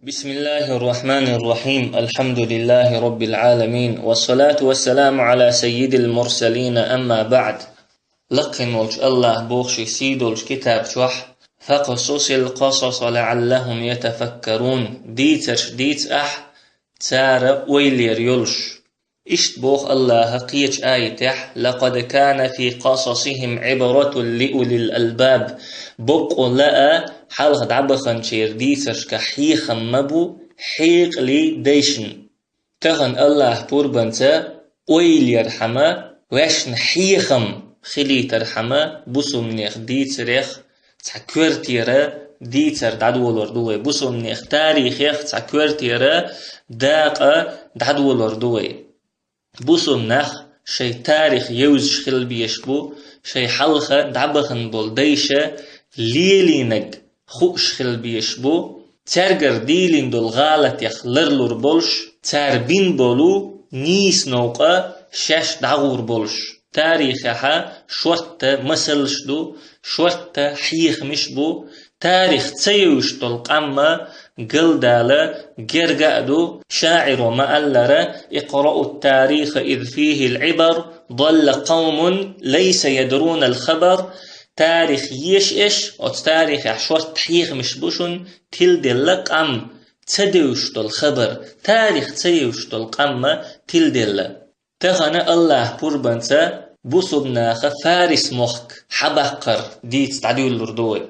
بسم الله الرحمن الرحيم. الحمد لله رب العالمين، والصلاة والسلام على سيد المرسلين. أما بعد، لقن ولش الله بوخش سيد ولش كتاب شوح فقصص القصص لعلهم يتفكرون. ديتش تار ويلير يلش إشت بوخ الله قيش آيتح لقد كان في قصصهم عبرة لأولي الألباب. بقوا لأ حلقة دعبخن شير ديترش كحيخم مبو حيق لي ديشن تغن الله بوربنتا ويلير حما واشن حيخم خلي ترحما بوسو منيخ ديتريخ تكورتيرا ديتر دعدولور دوي بوسو منيخ تاريخيخ تكورتيرا داقة دعدولور دوي بوسو منخ شي تاريخ يوز شخل بيشبو شي حلقة دعبخن بول ديشة ليلينج خوش خل بيشبو ترجر ديلين دول غالت يخلرلور بولش تربين بولو نيس نوقا شاش دعور بولش تاريخها شورت مسلش دو شورت حيخ مشبو تاريخ تسيوش دول قمة قلدالة جرقادو شاعر مألرة اقرأوا التاريخ إذ فيه العبر ضل قوم ليس يدرون الخبر. تاريخ يش أو تاريخ عشوات تحيخ مش بوشن تلدلك أم تدوش دل خبر تاريخ تسيوش دل قمة تلدل تغنى الله بوربنتا بوصبناخ فارس مخك حبقر ديت تعديل لردوي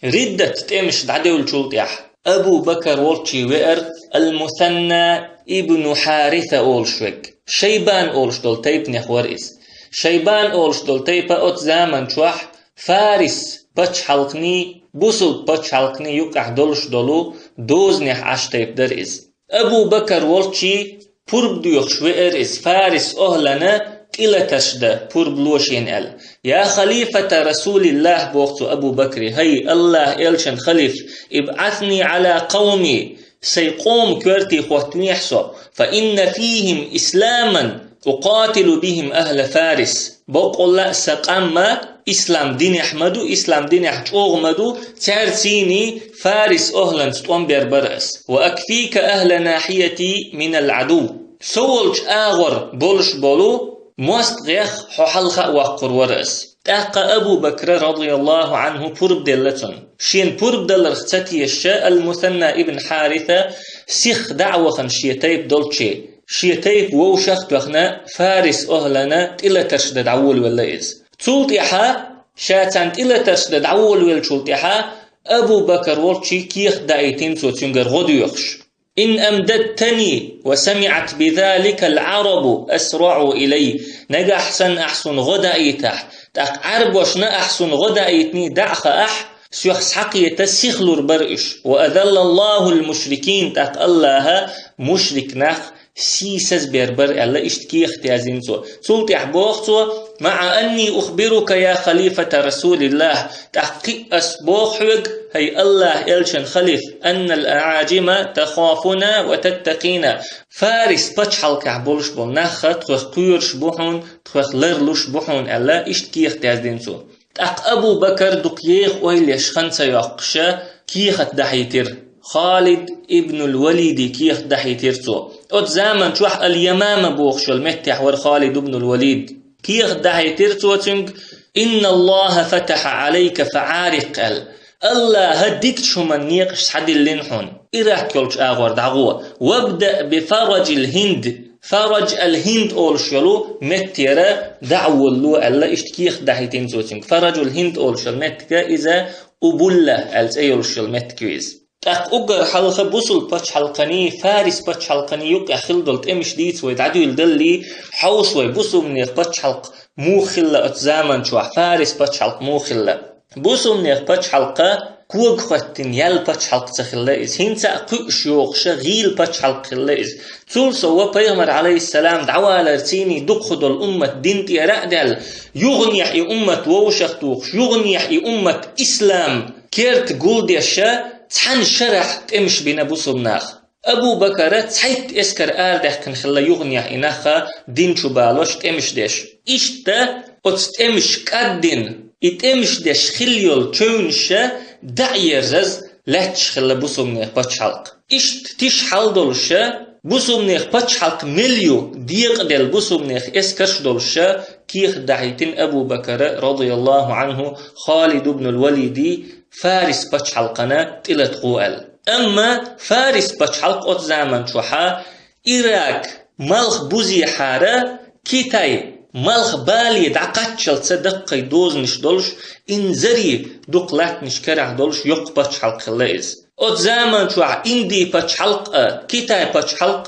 ردة تمش تعديل شوطيح أبو بكر ولشي وئر المثنى ابن حارثة أولشوك شيبان أولش دل تيب نخوريس شيبان أولش دل تيب أوت زامن شوح فارس بچ حلقني بوصل بچ حلقني يقع دولش دولو دوزنح عشتيب در إز أبو بكر ولشي پرب ديوخ شوئر إز فارس أهلنا إلا تشده پرب لوشين أل يا خليفة رسول الله بوقت أبو بكر هي الله إلشن خليف ابعثني على قومي سيقوم كورتي خوتني يحسو فإن فيهم إسلاما أقاتل بهم أهل فارس بقول لا سقما إسلام دين أحمدو إسلام دين أحمدو ترسيني فارس أهلا ستوان بربرس وأكفيك أهل ناحيتي من العدو سولش آغر بولش بولو موست غيخ حلخ وقر ورأس تاق أبو بكر رضي الله عنه پرب دلتن شين پرب دلر اختتي الشاء المثنى ابن حارثة سيخ دعوة خنشيتيب دولشي شيتيب ووشخت وخنا فارس أهلنا إلا تشدد عول ولا إز تولتيحا شاتان إلا تشدد عول ولا تولتيحا أبو بكر ولشي كيخ دايتين سوتينجر غديوخش إن أمددتني وسمعت بذلك العرب أسرعوا إلي نجا أحسن غدايتح تاق عرب وشنا أحسن غدايتني دعخ سيخ سحقية تسيخلور برئش وأذل الله المشركين تاق الله مشرك نخ سيسز بربر الله اشتكي اختيازين سلطي احبوخ مع أني أخبرك يا خليفة رسول الله تحقيق أسبوخك هي الله إلشن خليف أن الأعاجم تخافنا وتتقينا فارس بچحل كعبولش بول نخ تخوخ قيرش بوحون تخوخ لرلوش بوحون الله اشتكي اختيازين تاق أبو بكر دقيق ويليش خنسة يقشا كيخت دحيتر خالد ابن الوليد كيخ دحيتر أت زمن شوح اليمامة بوخشل متح ور خالد ابن الوليد كيخ دحيتر تنج إن الله فتح عليك فعارق الله هديك شو من نيقش حد اللينحون إراح كلش آغور دعوة وابدأ بفرج الهند فرج الهند أولشلو متيرا دعوة اللو ألا اشتكيخ دحيتين تنج فرج الهند أولشل متكا إذا أبولة ألسيولشل متكويز تاق أجر حلقة بوصل باتش حلقني فارس باتش حلقني يوك أخل دولت إمش ديت ويدعدو يلدلي حوش ويبوصل من باتش حلق مو خلة أتزامن شوح فارس باتش حلق مو خلة بوصل من باتش حلقة كوغ ختن يال باتش حلق تخلة إز هنسا قوش يوغش غيل باتش حلق خلة إز تول سوا بيغمر عليه السلام دعوة لرسيني دقخدو الأمة دينت يرأدل يغنيح أمة ووشختوخش يغنيح أمة إسلام كيرت قول ديشا تحن شرح تمش بين أبو صبناخ أبو بكر تحيت إسكر آردح كان خلا يغنيح إناخا دين شبالوش تمش ديش إشتا أتمش كادين إتمش ديش خليول تونشا دعيرز لاتش خلا بوسمنيخ بچحلق إشت تيش حل دولشة بوسمنيخ بچحلق مليو ديق دل بوسمنيخ اسكرش دولشة كيخ دعيتين أبو بكر رضي الله عنه خالد بن الوليد فارس بچحلقنا تلت قوال أما فارس بچحلق أت زمن شوحا إراك ملخ بوزي حارة كيتاي ملخ بالي دعقاتشل تصدقي دوزنش دولش إنزري دقلاتنش كرع دولش يق بچحلق خلايز أت زمن شوحا إندي بچحلق كيتاي بچحلق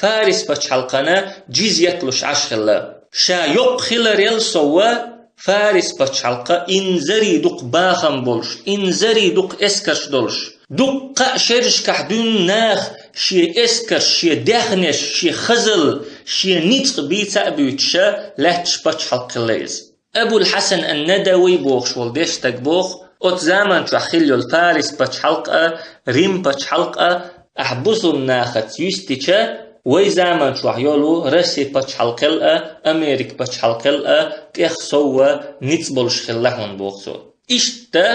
فارس بچحلقنا جيزيتلش عشخلا شا يق خلريل سوا فارس بچحلق إنزري دق باخم بولش إنزري دق اسكرش دولش دق شرش كحدون ناخ شي اسكرش شي دخنش شي خزل شي نيتق بيتا بيتشا لاتش بچحلق ليز أبو الحسن الندوي بوخش والديشتك بوخ أت زمن شو خليو الفارس بچحلق ريم بچحلق أحبسو ناخت يستيشا وي زمن شو يولو رسي بچحلقل أمريك بچحلقل تيخ سوا نيتبولش خلاهون بوخسو إشتا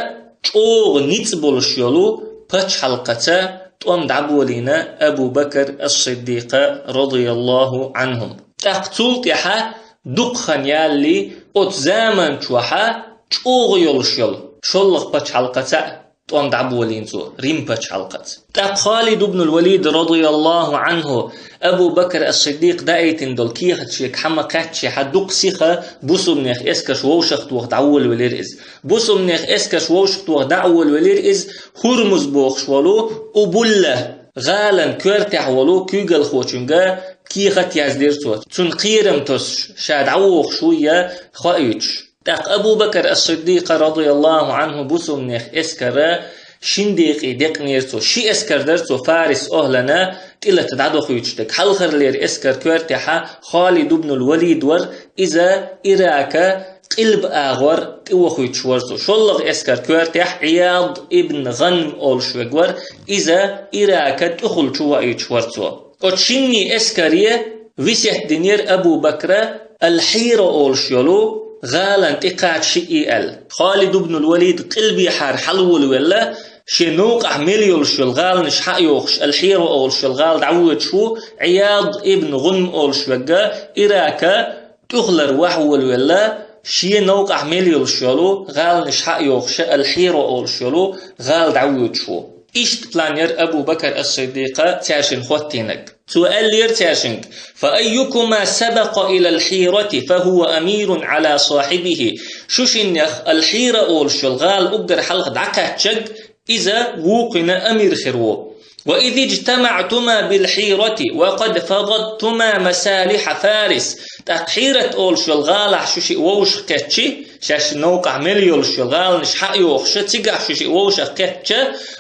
چوغ نيتبولش يولو بچحلقتا تقوم دعبولينا أبو بكر الصديق رضي الله عنهم تقتول تيحا دقخن يالي أت زمن شوحا چوغ يولش يولو شلق بچحلقتا تقوم دعبولينزو ريم بچحلقت تق خالد بن الوليد رضي الله عنه أبو بكر الصديق دايتن دول كيخت شيك حما قاتشي حدوق سيخة بوسو منيخ اسكش ووشخت وقت عول وليرئز بوسو منيخ اسكش ووشخت وقت عول وليرئز هرمز بوخش ولو أبوله غالا كورتح ولو كيغل خوشنگا كيخت يازدير صوت تون قيرم توس شاد عوخ شوية خايتش تق أبو بكر الصديق رضي الله عنه بوسو منيخ اسكرا شنديقي ديق نيرتو شي اسكر درتو فارس أهلنا تلا تدعدو خويتشتك حلخر لير اسكر كورتحا خالد بن الوليد ور إذا إراكا قلب آغور تيو خويتش ورتو شلغ اسكر كورتح عياض ابن غنم أولشوك ور إذا إراكا تخل شوا ايتش ورتو وتشيني اسكرية ويسيح دينير أبو بكر الحيرة أولشيولو غالا تقاعد شيئل خالد بن الوليد قلبي حار حلول ولا شنوق أحمليول شلغال نش حقيوخش الحيرة أول شلغال دعوت شو عياض ابن غنم أول شوجا إراكا تغلر وحول ولا شي نوق أحمليول شلو غال نش حقيوخش الحيرة أول شلو غال دعوت شو إشت بلانير أبو بكر الصديق تاشن خوتينك سؤال لير تاشنك فأيكما سبق إلى الحيرة فهو أمير على صاحبه شوشنيخ الحيرة أول شلغال أقدر حلق دعكاتشك إذا وقنا أمير خرو وإذ اجتمعتما بالحيرة وقد فضضتما مسالح فارس تحيرة أول شلغال شوشي ووش كتشي شاش نوقع مليول شلغال نش حق يوخش تيقع شوشي ووش كتشي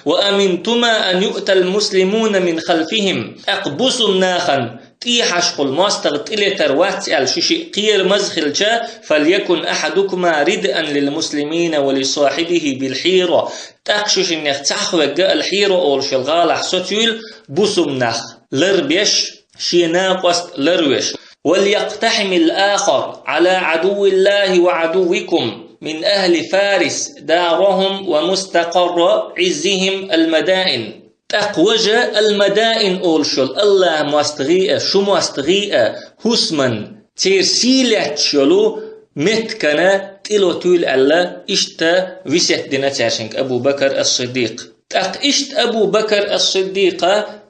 وأمنتما أن يؤتى المسلمون من خلفهم أقبسوا ناخا تيحش قل ماستغط إلي ترواتي شوشي قير مزخلشا فليكن أحدكما ردءا للمسلمين ولصاحبه بالحيرة تأكشوش إنك تحوك الحيرة أول شلغال حسوتيل بوسم نخ لربيش شي ناقص لرويش وليقتحم الآخر على عدو الله وعدوكم من أهل فارس دارهم ومستقر عزهم المدائن تقوج المدائن أولشل الله مستغيئة شو مستغيئة حسما ترسيلة شلو متكنا تلو تول الله اشتا ويسيت دينا تاشنك أبو بكر الصديق تق اشت أبو بكر الصديق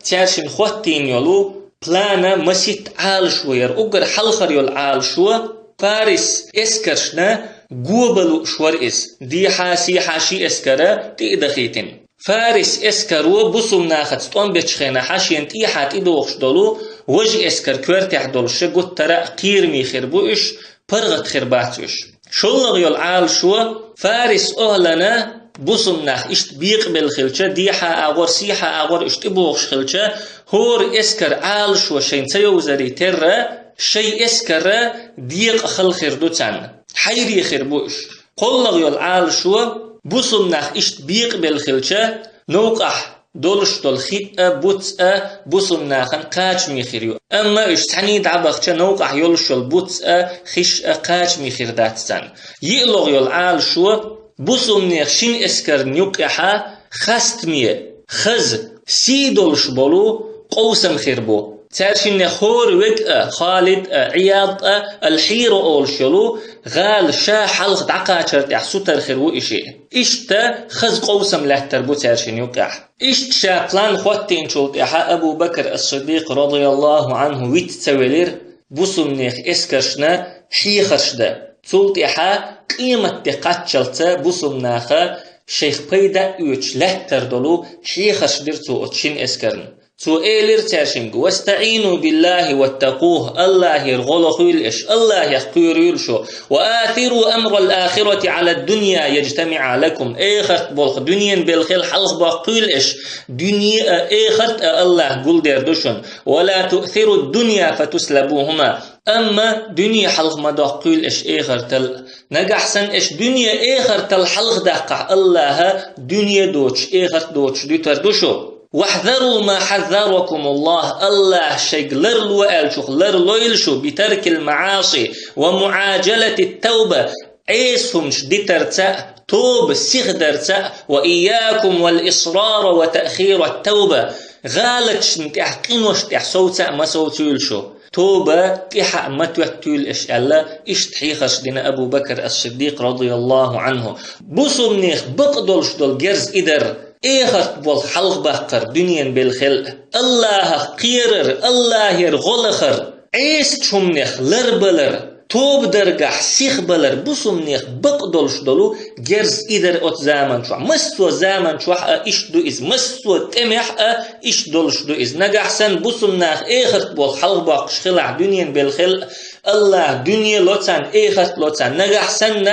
تاشن خوتين يلو بلانا مسيت عال شوير اقر حلخر يول عال شو فارس اسكرشنا قوبلو شور اس دي حاسي حاشي اسكرا تقدخيتن فارس اسكرو بصم ناخت طون بيتشخينا حاشين تيحات إدوخش دولو وجه اسكر كورتح دولش قد ترى قير ميخير بوش برغت خرباتوش شلغ يول عال شو فارس أهلنا بصم ناخ اشت بيق بالخلشة ديحا اغور سيحا اغور اشت بوخش خلشة هور اسكر عال شو شين سيوزري ترى شي اسكر ديق خل خردوتان حيري خربوش قلغ يول عال شو بصم ناخ اشت بيق بالخلشة نوقح دولش دول خيطة بوتسأ بصم ناخن قاج ميخيريو اما اشت حنيد عبخشة نوقح يولش البوتسأ خش قاج ميخير داتسان يقلغ يول عال شو بصم ناخ شين اسكر نيوقحا خستمية خز سيدولش بولو قوسم خيربو تارشين خور وك خالد عياض الحير أولشلو غال شا حلق دعقاتر تحسو ترخيرو إشي إشتا خز قوسم له تربو تارشين يوقع إشت شا بلان خواتين شولت إحا أبو بكر الصديق رضي الله عنه ويت تولير بوسمنيخ إسكرشنا حيخرشدا تولت إحا قيمة تقاتشلتا بوسمناخا شيخ بيدا يوش له تردلو حيخرشدر تو أتشين إسكرن تو إيلر تاشنج واستعينوا بالله واتقوه الله يرغل خيلش الله يخير يلشو وآثروا أمر الآخرة على الدنيا يجتمع لكم إخرت بالخ دنيا بالخيل حلق بقيلش دنيا إخرت الله قل دردشن ولا تؤثروا الدنيا فتسلبوهما أما دنيا حلق ما دقيلش إخرت نجحسن إش دنيا إخرت الحلق دقع الله دنيا دوتش إخرت دوتش دي تردشو واحذروا ما حذركم الله شيء لرلو ألشوخ لرلو يلشو بترك المعاصي ومعاجلة التوبة عيسهمش دي ترتاء توب سيغدرتاء وإياكم والإصرار وتأخير التوبة غالتش نتحقين وش تحسوتا ما سوتيلشو توبة تحق ما توتيل إش الله إش تحيخش دينا أبو بكر الصديق رضي الله عنه بوسو منيخ بقدولش دول جرز إدر إيخت بول حلق بقر دنيا بالخلق الله قيرر الله يرغلخر عيس شمنيخ لربلر توب درجح سيخ بلر بوسمنيخ بقدولش دولو جرز إدر أت زامن شوح مستو زامن شوح إش دو إز مستو تمح إش دولش دو إز نجحسن بوسمناخ إيخت بول حلق بقش خلع دنيا بالخلق الله دنيا لوتان إيخت لوتان نجحسن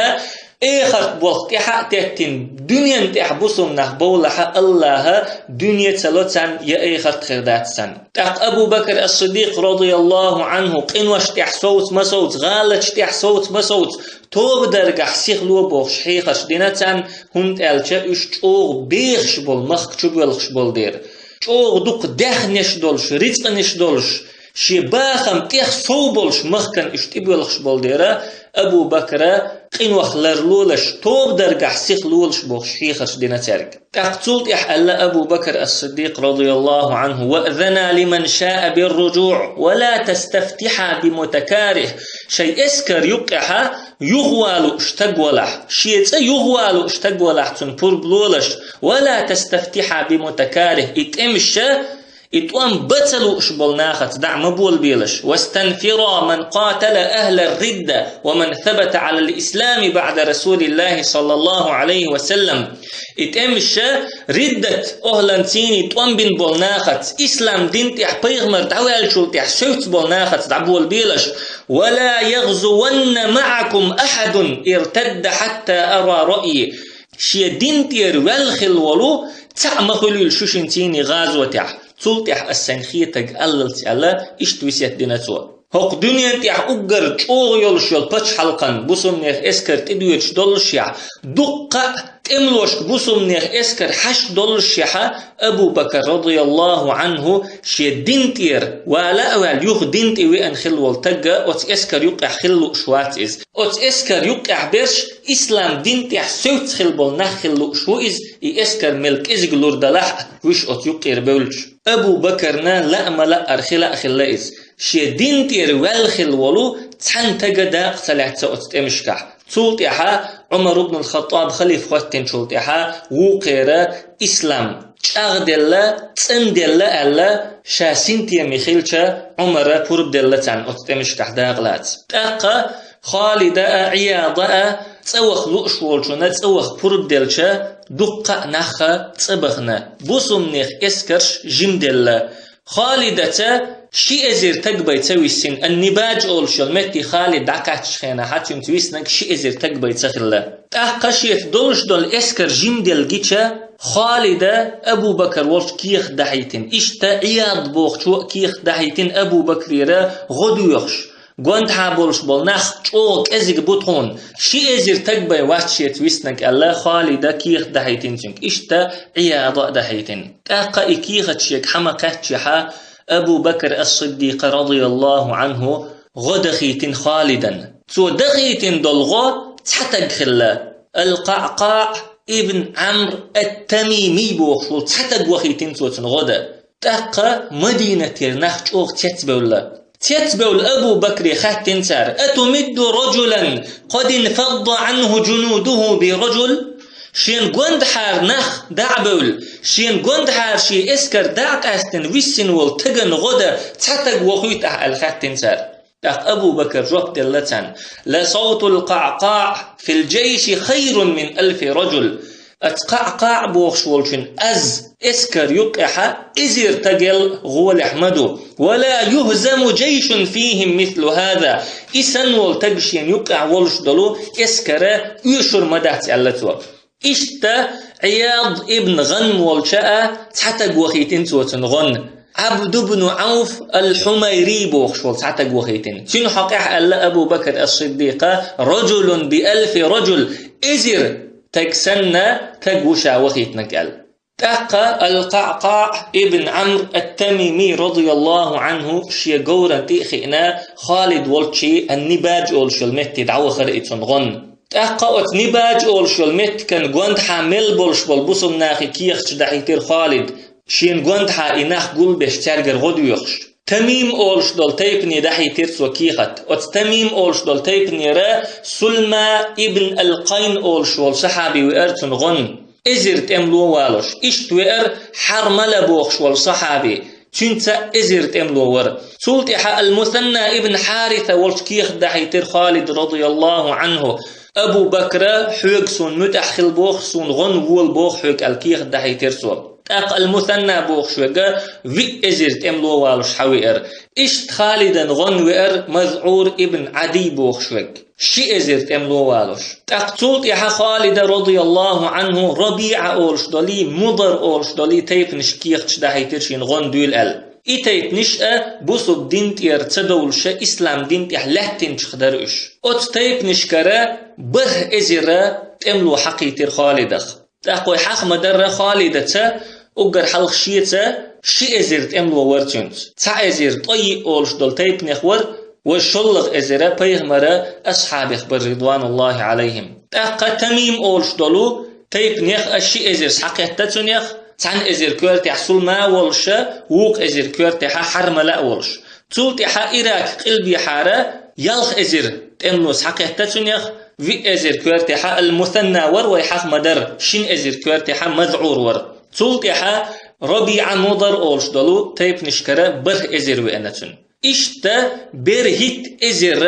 إخرت بوقت حق تهتين دنيا تحبسهم نخبولها الله دنيا تلوتان يا إخرت خرداتسن تق أبو بكر الصديق رضي الله عنه قنوش تحصوت مسوت غالش تحصوت مسوت توب درجح سيخلو بوخش حيخش دينتان هند ألشا اشتوغ بيخش بول مخ بولخش بول دير شوغ دوق دخنش دولش رزقنش دولش شي باخم تيخ صوبولش مخكن اشتبولخش بول ديرا أبو بكر قنوخ لرلولش توب درجح سيخلولش بوخش حيخش دينا تارك تقتلت ألا أبو بكر الصديق رضي الله عنه وأذنا لمن شاء بالرجوع ولا تستفتح بمتكاره شيء اسكر يقعها يغوالو اشتقولح شيء يغوالو اشتقولح تنبور بلولش ولا تستفتح بمتكاره اتمش إتوان بتلو إشبال ناخت دع مبول بيلش واستنفرا من قاتل أهل الردة ومن ثبت على الإسلام بعد رسول الله صلى الله عليه وسلم إتمش ردة أهلنتيني إتوان بين بول ناخت إسلام دين تح بيغمر دعوال شول تح شوت بول ناخت دع بول بيلش ولا يغزون معكم أحد ارتد حتى أرى رأيي شي دين تير والخل ولو تعمخلو الشوشنتيني غازوة تح تلتح السنخية تقللت على اشتويسيت ديناتوا هوق دنيا تيح أقر تشوغ يولشول باتش حلقان بوسمنيخ اسكر تدويتش دولشيح دقة تملوش بوسمنيخ اسكر حش دولشيحة أبو بكر رضي الله عنه شي دينتير ولا أول يوخ دينتي وين خلول تقى وت اسكر يقع خلو شوات إز وت اسكر يقع برش إسلام دينتيح سوت خلبول نخلو شو إز اسكر ملك إزق لوردلاح وش ات يقير بولش أبو بكرنا لا ملا أرخلا أخلا إز شي دينتير والخل ولو تحنتقى داق ثلاثة أتمشكح تولتها عمر بن الخطاب خليف خواتين تولتها وقيرة إسلام أغدلا تندلا ألا شاسينتيا ميخيلشا عمر بورب دلتان أتمشكح داقلات تاقا خالدة عياضة تسوخ لؤشولشونا تسوخ بورب دلشا دقة نخا تسبخنا بوسمنيخ اسكرش جمدلا خالدة شي ازير تقبي تسوي السن النباج اولشل متي خالد دعكاتش خينا حتى تويسنك شي ازير تقبي تسخلا تاقشيت دولش دول اسكر جمدل جيتشا خالدة أبو بكر ورش كيخ دحيتن إشتا عياد بوخ شو كيخ دحيتن أبو بكر غدو يخش قوانت حابولش بولناخ چوك ازيق بوتخون شي ازير تقبي واتشيت ويسنك الله خالدة كيخ دحيتن تنك إشتا عياد دحيتن تاقا إكيخ تشيك حمقاتشيحا أبو بكر الصديق رضي الله عنه غدخيتن خالدا سو دخيتن دلغو تحتق خلا القعقاع ابن عمرو التميمي بوخشول تحتق وخيتين صوتن غدا تاقا مدينة النخش أوغ تتبول أبو بكر خاتن سار أتمد رجلا قد انفض عنه جنوده برجل شين قند حار نخ دعبول شين قند حار شي اسكر دعك استن ويسن والتغن غدا تحتق وخيت الخاتن سار أبو بكر جواب دلتان لصوت القعقاع في الجيش خير من 1000 رجل اتقعقاع بوخشولشن از اسكر يقح ازير تقل غول احمدو ولا يهزم جيش فيهم مثل هذا اسن والتقشين يقع ولش دلو اسكر يشر مدات علتو اشتا عياض ابن غنم والشاء تحتق وخيتين توتن غن عبد بن عوف الحميري بوخشول تحتق وخيتين شنو حقيح ألا أبو بكر الصديق رجل ب1000 رجل ازير تكسنة تقوشا وخيت نقال تاقا القعقاع ابن عمرو التميمي رضي الله عنه شي قورا تيخينا خالد والشي النباج أولشل مت دعوة خرئتن غن تاقا ات نباج أولشل مت كان قوند حامل بولش بالبصم ناخي كيخش دحيتير خالد شين قوند حا إناخ قول بيش تارجر غدو يخش تميم أولش دول تيبني دحيتير سوكيخت ات تميم أولش دول تيبني را سلمى ابن القين أولش والصحابي وإرتن غن ازرت املو والوش اشت وإر حرمل بوخش والصحابي تنتا ازرت املو ور سلطح المثنى ابن حارثة والشكيخ دحيتير خالد رضي الله عنه أبو بكر حوق سون متأخل بوخ سون غن وول بوخ حوق الكيخ دحيتير سو تاق المثنى بوخ شوغا في ازرت املو والوش حوير اشت خالدا غن وإر مذعور ابن عدي بوخ شوغ شي ازرت املو والوش تقتلت يا خالد رضي الله عنه ربيع اولش دولي مضر اولش دولي تيب نشكيخ دحيتير شين غن دويل ال ايتيت نشأ بوسب دينت يرتدولش اسلام دينت يحلهتن تخدرش ات تيب نشكرا به ازرا تملو حقيتير خالدخ تاقوي حق مدر خالدتا اقر حلق شيتا شي ازرت املو ورتنت تا ازر طي اولش دول تيب نخور وشلغ ازرا بيغمرا اصحاب اخبر رضوان الله عليهم تاقا تميم اولش دولو تيب نخ اشي ازر سحقيتا تنخ تان ازر كورتي حصول ما ولش ووق ازر كورتي حرم لا ولش تولتي إراك قلبي حارة يلخ ازر تملو سحقيتا تنخ في ازر كورتي المثنى ور ويحق مدر شين ازر كورتي مذعور ور تولتي ربيع مضر اولش دولو تيب نشكرا بر ازر وانتن اشتا برهت ازر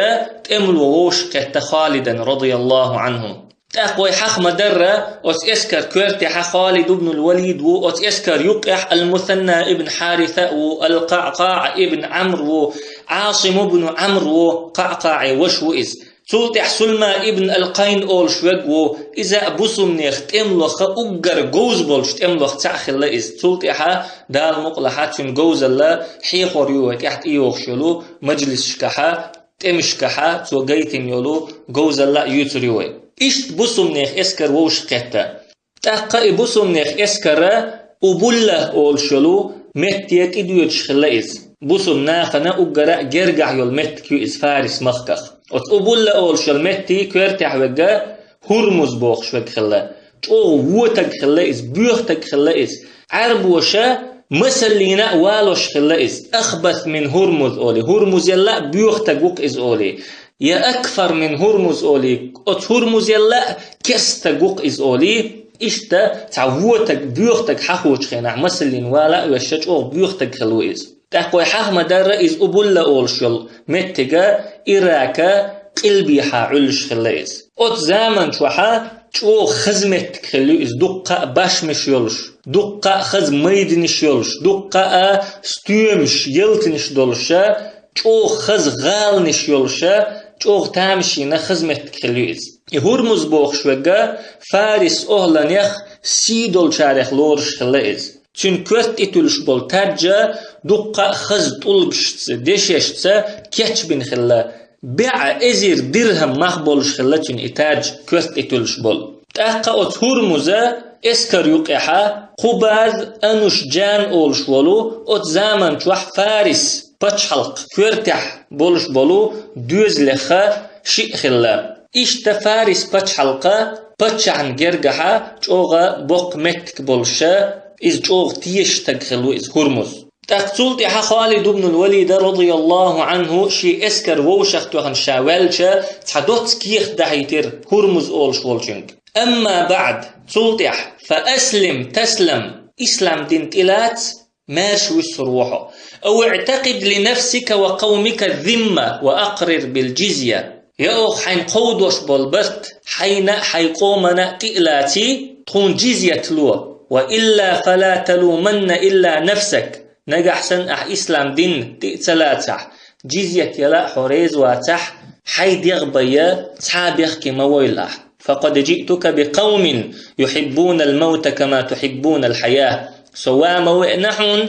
تملو ووش كتا خالدا رضي الله عنه تاقوي حق مدرة أس اسكر كورتي خالد بن الوليد وأس اسكر يقح المثنى ابن حارثة والقعقاع ابن عمرو وعاصم بن عمرو وقعقاع وشوئز تولتح سلمى ابن القين أول شوق إذا بصم نيخ تملخ أجر جوز بولش تملخ تأخل إز تولتح دال مقلحات جوز الله حيخور يوه تحت إيوخ شلو مجلس شكحة تمشكحة تو جيتين يولو جوز الله يتريوه إشت بصم نيخ اسكر ووش قتا تاقا بصم نيخ اسكر وبله أول شلو متيك إدويت شخلائز بصم ناخنا أجرا جرجع يول مت كيو إز فارس مخكخ وتقبل أول شل متي كورتح وجا هرمز بوخ شوك خلا أو ووتك خلائز بيوختك خلائز عرب وشا مسلينا والوش خلائز أخبث من هرمز أولي هرمز يلا بيوختك وق إز أولي يا أكثر من هرمز أولي أت هرمز يلا كستك وق إز أولي إشتا تعوتك بيوختك حخوش خينا مسلين ولا وشج أو بيوختك خلويز تحقوي حق مدار إز أبولا أولشل متجا إراكا قلبي حاعلش خلايز أت زمن شوحا شو خزمت خلويز دقة باش مش يلش دقة خز ميدنش يلش دقة ستيمش يلتنش دولشا شو خز غالنش يلشا شو تامشي نخزمت خلويز هرمز بوخ شوغا فارس أهلن يخ سيدول شارخ لورش خلايز چون كوت اتولش بول تاجا دقة خز طلبشت دششت كيتش بن خلا بيع ازير درهم مخبولش خلا چون اتاج كوت اتولش بول تاقا ات هرمزا اسكر يقحا قباذ انوش جان اولش ولو ات زامن چوح فارس بچ حلق كورتح بولش بولو دوز لخا شي خلا إشت فارس بتش حلقة بتش عن جرجحة جوغا بوق متك بولشا إز جوغ تيش تغخلو إز هرمز تقتلت يا خالد بن الوليد رضي الله عنه شي اسكر ووشخت وخن شاولشا تحدوت كيخ دحيتر هرمز أولش والجنك أما بعد تلتح فأسلم تسلم إسلام دين تلات ماش وسروحه أو اعتقد لنفسك وقومك الذمة وأقرر بالجزية يا أخ حين قودوش بالبرت حين حيقومنا تئلاتي تكون جزية لو وإلا فلا تلومن إلا نفسك نجح سن إسلام دين تئتلاتح جزية يلا حريز واتح حيد يغبيا تحابيخ كما ويلح فقد جئتك بقوم يحبون الموت كما تحبون الحياة سواء موئنحون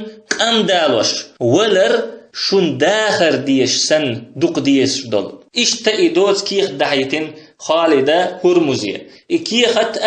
أم دالوش ولر شون داخر ديش سن دوق ديش دول اشتئدوز كيخ دحيتن خالدة هرمزية كيخت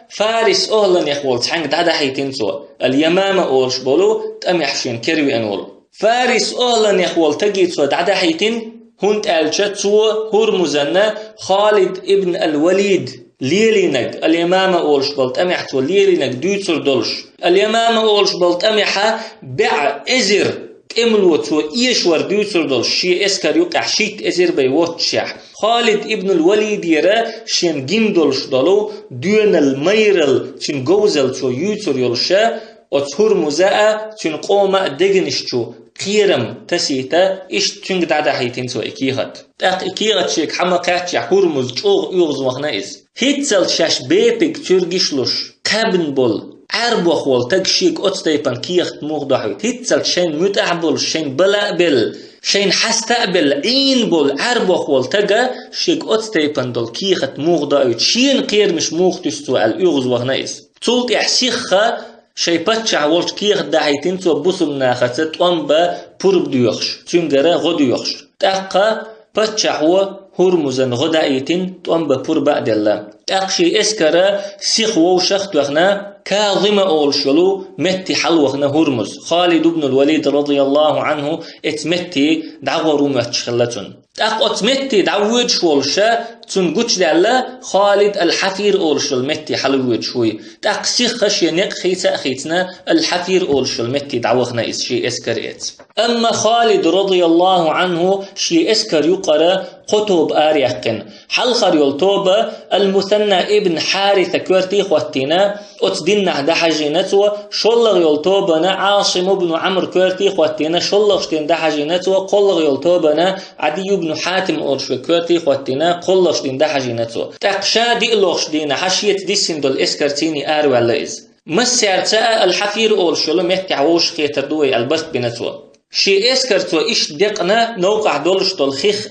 فارس أهلا يخول تحنك دحيتن سوا اليمامة أولش بولو تأميحشين كروي أنول فارس أهلا يخول تجيت سوا دحيتن هنت ألشت سوا هرمزنا خالد ابن الوليد ليلينك اليمامة أولش بلت أميحت وليلينك دوتر دولش اليمامة أولش بلت أميحة بع إزر كملوت وإيشور دوتر دولش شي إسكر يقع شيت إزر بيوتشح خالد ابن الوليد يرى شين جيم دولش دولو دون الميرل شين جوزل تو يوتر يولشا أتهر مزاء شين قوما دقنشتو قيرم تسيتا إيش تنق دادا حيتين سو إكيغت تاق إكيغت شيك حمقات يحورمز جوغ يوغز وخنائز هيتسل شاش بيبك ترغشلوش قابن بول عربوخ وال تقشيك أتستيبان كيغت مغدحو هيتسل شين متعبل شين بلابل شين حستقبل عين بول عربوخ وال تقا شيك أتستيبان دول كيغت مغدحو شين قير مش مغتستو على يوغز وخنائز تولت يحسيخها شي باتشع والش كيخ داحيتين تو بوسم ناخت طنبا بورب ديوخش تنجرا غديوخش تاقا باتشع هو هرمزن غدايتين طنبا بوربا دلا تاقشي اسكرا سيخ ووشخت وخنا كاظمة أولشلو متي حلوخنا هرمز خالد بن الوليد رضي الله عنه اتمتي دعوة رومتش خلتون تاق اتمتي دعوة شولشا تنقوش دعلا خالد الحفير أولشل متي حلوة شوي تاق سيخش ينق خيسا خيتنا الحفير أولشل متي دعوخنا شي اسكر ات أما خالد رضي الله عنه شي اسكر يقرأ قطب آريحكن حلخر يلطوبة المثنى ابن حارثة كورتي خواتينا اتدين دحجينتو شلغ يلطوبنا عاصم بن عمرو كورتي خواتينا شلغ شتين دحجينتو قلغ يلطوبنا عدي بن حاتم أرشو كورتي خواتينا قلغ شتين دحجينتو تقشا دي إلوغش دينا حشيت ديسين دول اسكرتيني آرو الليز مسيرتا الحفير أرشو لميتي عوش خيتر دوي البرت بنتو شي اسكرتو إيش دقنا نوقع دولش دول خيخ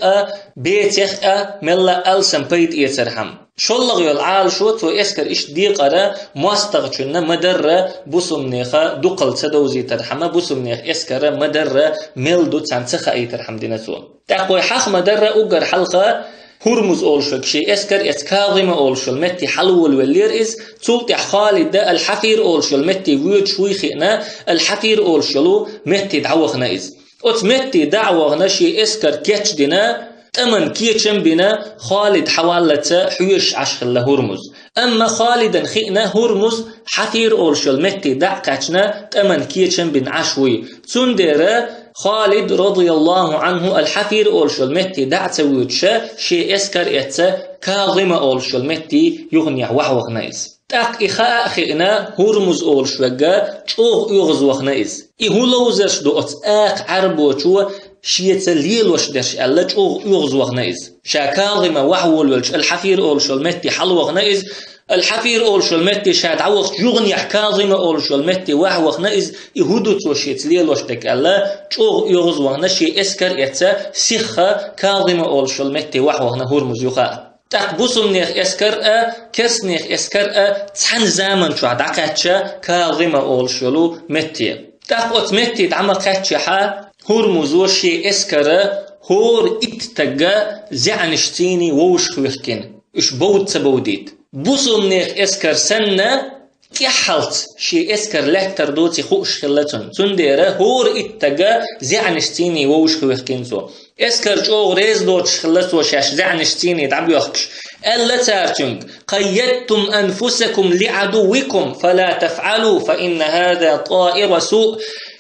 بيتيخ ملا ألسن بيت إيترحم شلغ يلعال شو تو اسكر إيش ديقرا مواستغشنا مدرة بوسمنيخا دقل تدوزي ترحمه بوسمنيخ اسكر مدرة ميلدو تنسخ إيترحم دينتو تقوي حق مدرة أقر حلقة هرمز أولشك شي اسكر اتكاظم أولشل متي حلول واللير إز تولتي خالد ده الحفير أولشل متي ويد شوي خينا الحفير أولشلو متي دعوخنا إز متي دعوخنا شي اسكر كيتش دينا تمن كيتشن بنا خالد حوالته حيش عشخل هرمز أما خالدا خينا هرمز حفير أولشل متي دعكتنا تمن كيتشن بن عشوي تندر خالد رضي الله عنه الحفير أولشل متي دعت ويتشا شي اسكر اتسا كاظم أولشل متي يغني وحوغ نايز تاق إخاء خينا هرمز أولشوغا چوغ يغز وخنايز إهو لوزرش دو اتاق عربو چو شيت ليل وش درش الله چوغ يغز وخنايز شا كاظم وحول والش الحفير أولشل متي حلوغ نايز الحفير أولشل متي شاد عوض يغني كاظمة أولشل متي وحوخ نائز يهودو توشيت ليل وشتك الله چوغ يغز وغنشي اسكر اتسا سيخة كاظمة أولشل متي وحوخ نهور مزيوخا تقبوسم نيخ اسكر كرس نيخ اسكر تحن زامن شو عدعكاتشا كاظمة أولشلو متي تقوت متي دعما قاتشا هور مزوشي اسكر هور اتتقا زعنشتيني ووش خويخكين اش بود سبوديت بوسمنيخ اسكر سنة كحلت شي اسكر لهتر دوتي خوش خلتن تنديره هور اتقا زعنشتيني ووش خويخكينسو اسكر جوغ ريز دوتش خلتو شاش زعنشتيني دعب يوخكش ألا تارتنك قيدتم أنفسكم لعدوكم فلا تفعلوا فإن هذا طائر سوء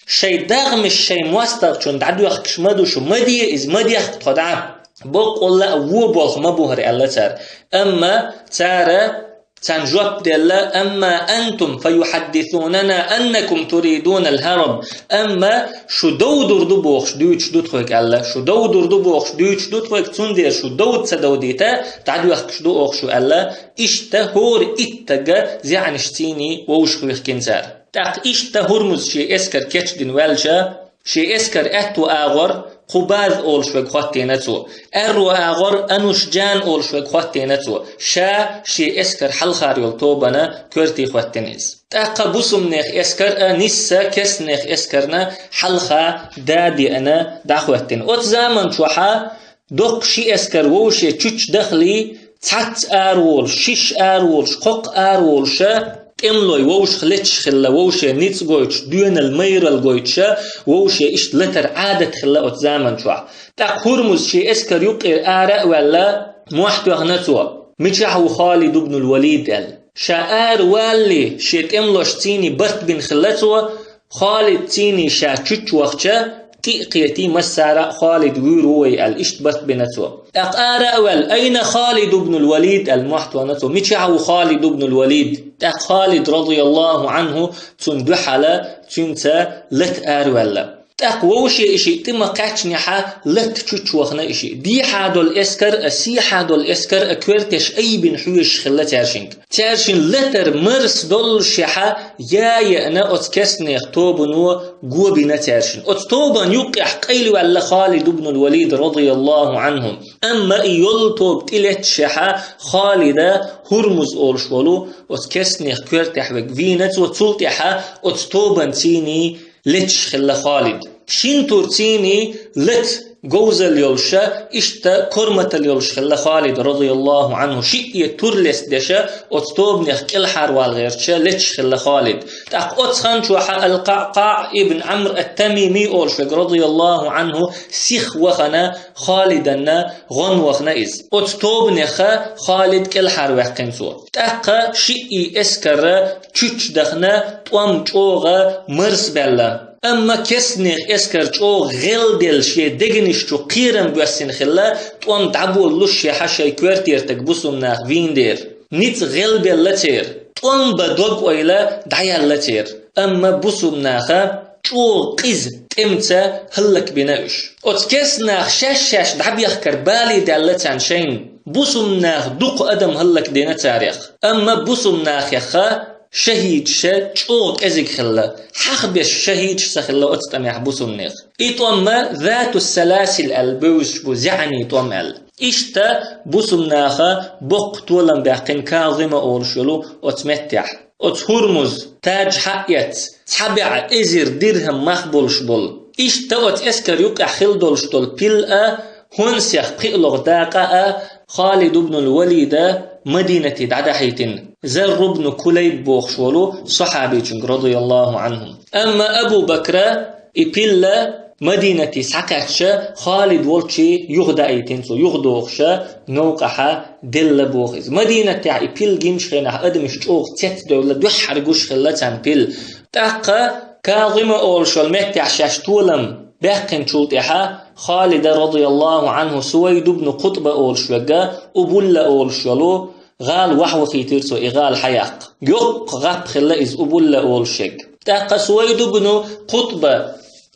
شيء دغم الشيء مواستغ عدو يخش مدو شو مدي إز مدي يخطدع بقول لا أبو بوخ مبوهر ألا تار أما تارا تنجوب دلا أما أنتم فيحدثوننا أنكم تريدون الهرب أما شو دودر دبوخش دوتش دوتخوك ألا شو دودر دبوخش دوتش دوتخوك تندير شو دود سدوديتا تعدو يخش دوخشو ألا إشتهور إتجا زعنشتيني ووشخوخ كنزار تاق إشتهورمز شي إسكر كتشدين والجا شي إسكر أتو آغر قباذ أولشوك خواتينتو أرو آغر أنوشجان أولشوك خواتينتو شا شي إسكر حلخار يلطوبنا كورتي خواتينيز تاقا بوسم إسكر نسا كس إسكرنا حلخا دادي أنا داخواتين أوت زامن شوحا دوق شي إسكر ووشي تشوش دخلي تحت آرول شش آرول شقوق آرول شا املوي ووش خلتش خلا ووش نيتس غويتش دون الميرال غويتش ووش إيش لتر عادة خلا أتزامن شوح تاق هرمز شي إسكر يقير آراء ولا موحد وغنتوا مجحو خالد بن الوليد ال شاعر والي شيت املوش تيني برت بن خلتوا خالد تيني شا تشوش وخشا قيقيتي مسارة خالد ويروي الاشتبت بنتو أقارأ أين خالد بن الوليد المحتوى ميشعو خالد بن الوليد خالد رضي الله عنه تندحل تنتا لت أرولا ووشي إشي تما قاتشنيحا لت تشوخنا إشي دي حادو الإسكر أسي حادو الإسكر أكورتش أي بن حوش خلا تارشنك تارشن لتر مرس دول شيحا يأنا أتكسني اختوبنو قوبنا تارشن أتطوبن يقح قيل ولا خالد بن الوليد رضي الله عنهم أما يلطوب تلت شيحا خالد هرمز أولشولو أتكسني اختورتح وقفينت وتلتحا أتطوبن تيني لتش خلا خالد شين تورتيني لت جوز اليولشا إشتا كرمة اليولش خلا خالد رضي الله عنه شيء تورلس دشا أتطوب نخ كل حار والغيرشا لتش خلا خالد تاق أتخان شوحا القعقاع ابن عمرو التميمي أولش رضي الله عنه سيخ وخنا خالدنا غن وخنا إز أتطوب نخ خالد كل حار وحقنسو تاق شيء إسكر تشوش دخنا توام جوغا مرس بلا أما كسنيخ إسكر جو غلدل شي دقنش جو قيرم بوسين خلا توان دعبو لشي حشي كوارتير تقبسو مناخ فين دير نيت غلبل لتير توان بدوب ويلا دعيا لتير أما بوسو مناخا جو قيز تمتا هلك بناوش أتكسناخ شاش دعب يخكر بالي دالتان شين بوسو مناخ دوق أدم هلك دينا تاريخ أما بوسو مناخ يخا شهيد شا شوق ازيك خلا حخبش شهيد سخلا اتستمع بوسنيخ ايطوما ذات السلاسل البوش بوزعني طومل اشتا بوسناخا بوق طولن باقين كاظمة اورشلو اتمتع اتهرمز تاج حقيت تحبع ازير درهم مخبولش بول اشتا اتسكر يقع خلدولش دول بيلأ هونسيخ بقلغ داقا خالد بن الوليد مدينة دعدحيتن زر بن كليب بوخشولو صحابي رضي الله عنهم أما أبو بكر إبلا مدينة سكتشا خالد والشي يغدأيتن سو يغدوخشا نوقحا دل بوخز مدينة إبل جيمش خينا أدمش جوغ تيت دولة دوحرقوش خلتان بيل تاقا كاظم أولشول متع شاشتولم بحكن شولتها خالد رضي الله عنه سويد بن قطب أولشوغا أبول أولشولو غال وحو خيتيرسو إغال حياق يوق غاب خلا إز أبول أولشيغ تاقا سويد بن قطب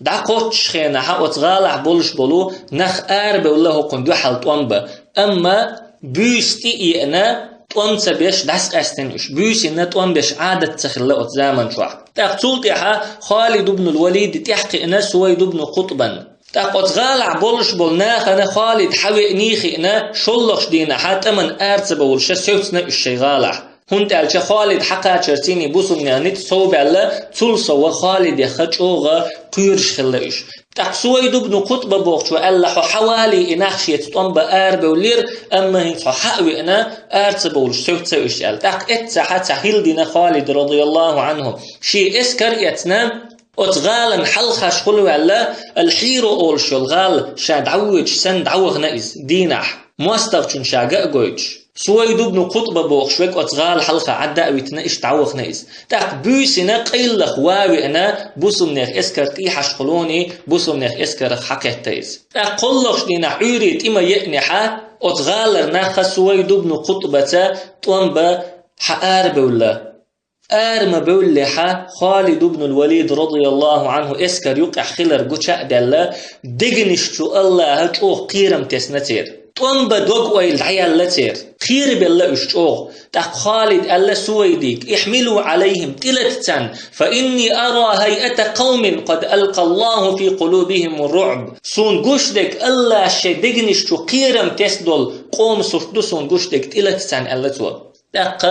داقوتش خينا حاوت غالح بولش بولو نخ آرب والله قندو حالت وانبا أما بيستي إينا توانسا بيش داسق استنوش بيس إنا توان بيش عادة تخلا أتزامن شوح تاقتولتها خالد بن الوليد تحقي إنا سويد بن قطبا تاقوت غالع بولش بولناخنا خالد حوي نيخي إنا شلخش دينا حتى من آرتس بولشا سوتنا الشي غالع هنت ألشا خالد حقا شرتيني بوسمنا نت صوب على تلصا وخالد يخج أوغا قيرش خلاش تقسويد بن قطب بوقت وألحو حوالي إناخشية طنبا آرب ولير أما هنت حقوي إنا آرتس بولش سوتنا الشي تاق إتسا تحيل دينا خالد رضي الله عنه شي إسكر يتنا أتغالا حلخش خلو على الحيرو أولشو الغال شاد عوج سند عوغ نائز دينح مواستغشن شاقا قويج سويد بن قطب بوخشوك أتغال حلقة عدا ويتنا اشتعوخ نيز تاك بوسنا قيلخ واوئنا بوسمنيخ اسكر تيحش خلوني بوسمنيخ اسكر حكيتيز تاك قلخش دينا عوريت إما يأنحا أتغالرنا سويد بن قطبة طنبا حآر بولا آرما بولحا خالد بن الوليد رضي الله عنه اسكر يقع خلر قشاء دالا دقنشتو الله هجوه قيرم تسنتير طنبا دوغ ويل عيال لتير خير بالله اشتوغ تاق خالد الله سويديك احملوا عليهم تلتتان فإني أرى هيئة قوم قد ألقى الله في قلوبهم الرعب سون قشدك الله شدقنشتو قيرم تسدل قوم سفتو سون قشدك تلتتان الله تو تاق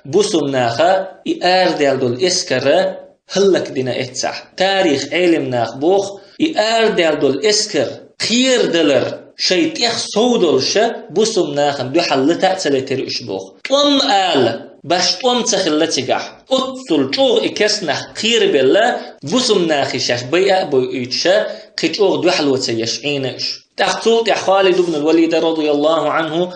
بوسمناخا إاردل دول اسكر هلك دينا اتسح تاريخ علم ناخ بوخ إاردل دول اسكر خير دلر شيء يخ صودلش بوسم ناخن دو حلتا تلتر اشبوخ طم آل باش طم تخلتيقح اتسل جوغ اكسنح خير بالله بوسم ناخشش بيئة بيئتش قيتوغ دو حلوة يشعينش تختول يا خالد بن الوليد رضي الله عنه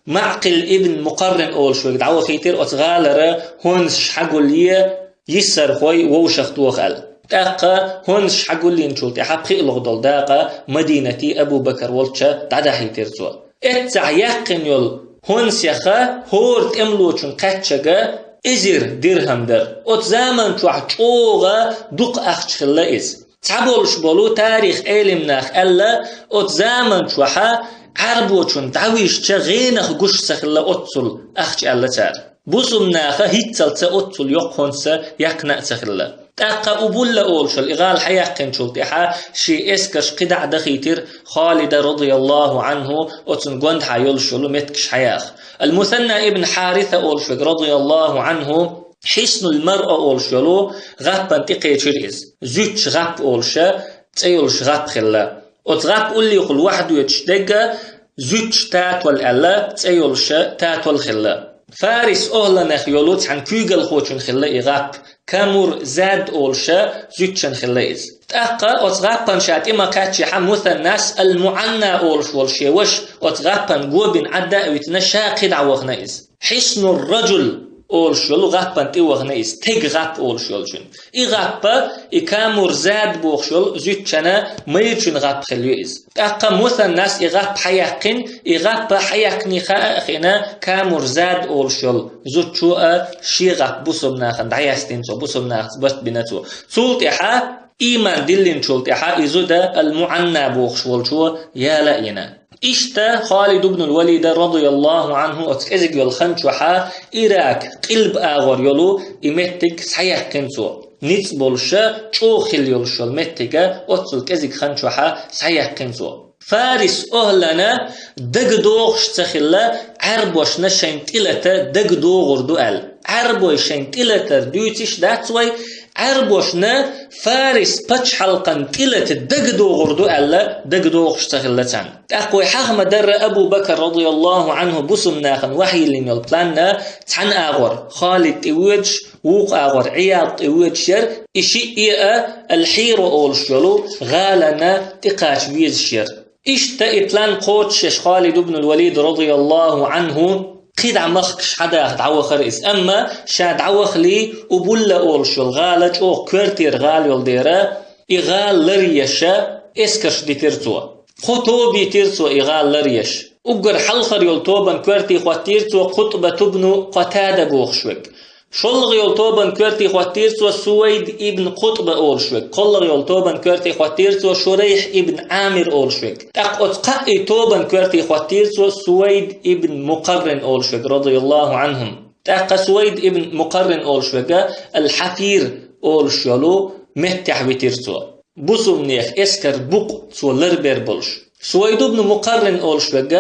معقل ابن مقرن اول شوك دعوة خيتر اتغالر هونش حقول لي يسر خوي ووشخ دوخال داقة هونش حقول لي نشولت حبقي الغدل داقة مدينتي أبو بكر والشا تعدحي ترزوا اتسع يقن يول هونس يخا هورت املوچن قاتشاقا ازير درهم در ات زامن چوح چوغا دوق اخش خلا از تعبولش بولو تاريخ علم ناخ ألا ات زامن چوحا عربوچن دعويش چا غينخ گوش سخلا اتسل اخش ألا تار بوسم ناخا هيتسل تا اتسل يق هونسا يقنا سخلا تاقا أبولا أولشل إغال حياقين شلتحا شي إسكش قدع دخيتر خالد رضي الله عنه وتنقوند حيولشلو متكش حياخ المثنى ابن حارثة أولشل رضي الله عنه حسن المرأة أولشلو غابا تقيتر إز زوتش غاب أولشا تيولش غاب خلا وتغاب أولي يقول واحد يتشدق زوتش تات والألا تيولش تات والخلا فارس أهلا نخيولوت عن كيغل خوشن خلا إغاب كامور زاد أولشا زوتشن خلايز تأقا أتغابن شات إما كاتشي حموث الناس المعنى أولش والشي وش أتغابن قوبن عدا ويتنشا قدع وغنائز حسن الرجل أولشولو غابن تي وغنائز تيغ غاب أولشولشن إغابا إكامور زاد بوخشول زوتشنا ميرشن غاب خليوز تأقا موث الناس إغاب حياقن إغاب حياقني خائخنا كامور زاد أولشول زوتشو شي غاب بوسم ناخن دعياستين سو بوسم ناخن بس بناتو سولتحا إيمان دلين شولتحا إزودا المعنى بوخشولشو يا لأينا إشتا خالد بن الوليد رضي الله عنه أتكزق يلخنشوحا إراك قلب آغر يلو إمتك سحيق كنسو نيتس بولشا چوخل يلشو المتك أتسل كزق خنشوحا سحيق كنسو فارس أهلنا دق دوغش تخلا عربوش نشينتلتا دق دوغر دوال عربوش شينتلتا دوتش داتوي عربوشنا فارس بچ حلقن تلت دق دوغر دوال دق دوغش تخلتان أقوي حغم در أبو بكر رضي الله عنه بسم ناخن وحي لين يلبلاننا تحن آغور خالد إيوج ووق آغور عياض إيوج شر إشي إيئة الحيرو أولشلو غالنا تقاش بيز شر إشتا إبلان قوتش خالد بن الوليد رضي الله عنه قيد عمخش حدا دعوة رئيس أما شاد عوخ لي وبولا أولشل غالج أو كورتير غال يلديرا إغال لريشا إسكش دي ترتوا خطوبي ترتوا إغال لريش أقر حلخر يلطوبا كورتي خواتيرتوا قطبة ابن قتادة بوخشوك شلغ يلطوبا كورتي خواتيرتوا سويد ابن قطبة أولشوك قلغ يلطوبا كورتي خواتيرتوا شريح ابن عامر أولشوك أتقئي توبا كورتي خواتيرتوا سويد ابن مقرن أولشوك رضي الله عنهم تاق سويد ابن مقرن أولشوك الحفير أولشولو متح بتيرتوا بوسمنيخ اسكر بوق سو لربر بولش سويد ابن مقرن أولشوك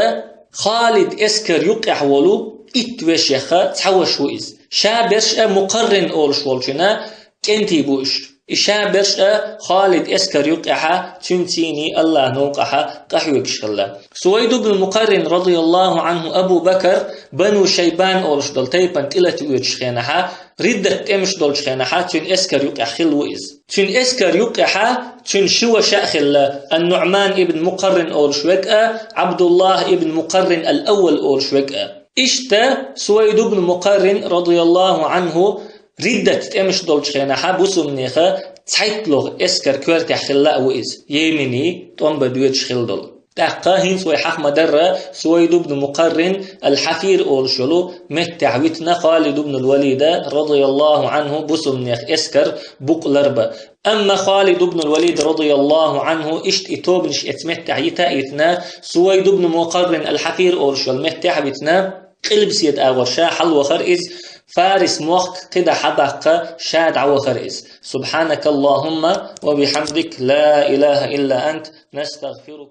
خالد اسكر يقع ولو إتوش يخا تحوش وإز شابرش مقرن أولش والجنا كنتي بوش شابرش خالد اسكر يقعها تنتيني الله نوقعها قحوك شغلا سويد بن مقرن رضي الله عنه أبو بكر بنو شيبان أولش دول تيبان تلت ويتشخينها ردت امش دول شخينها تن اسكر يقع خل وإز تن اسكر يقعها تن شو شاخل النعمان ابن مقرن أولش وقع عبد الله ابن مقرن الأول أولش وقع إشتا سويد بن مقرن رضي الله عنه ردت امش دولش خينا حبوسو منيخا تحيطلغ اسكر كورت خلا وإز يمني طن بدويتش خلدل تحقا هين سوي حق مدرة سويد بن مقرن الحفير أولشلو متعويتنا خالد بن الوليد رضي الله عنه بوسو منيخ اسكر بقلربا أما خالد بن الوليد رضي الله عنه إشت إتوبنش اتمتع يتايتنا سويد بن مقرن الحفير أولشل متعويتنا قلب سيد أغوشا حل وخرئز فارس موخ قد حدق شاد عوخرئز سبحانك اللهم وبحمدك لا إله إلا أنت نستغفرك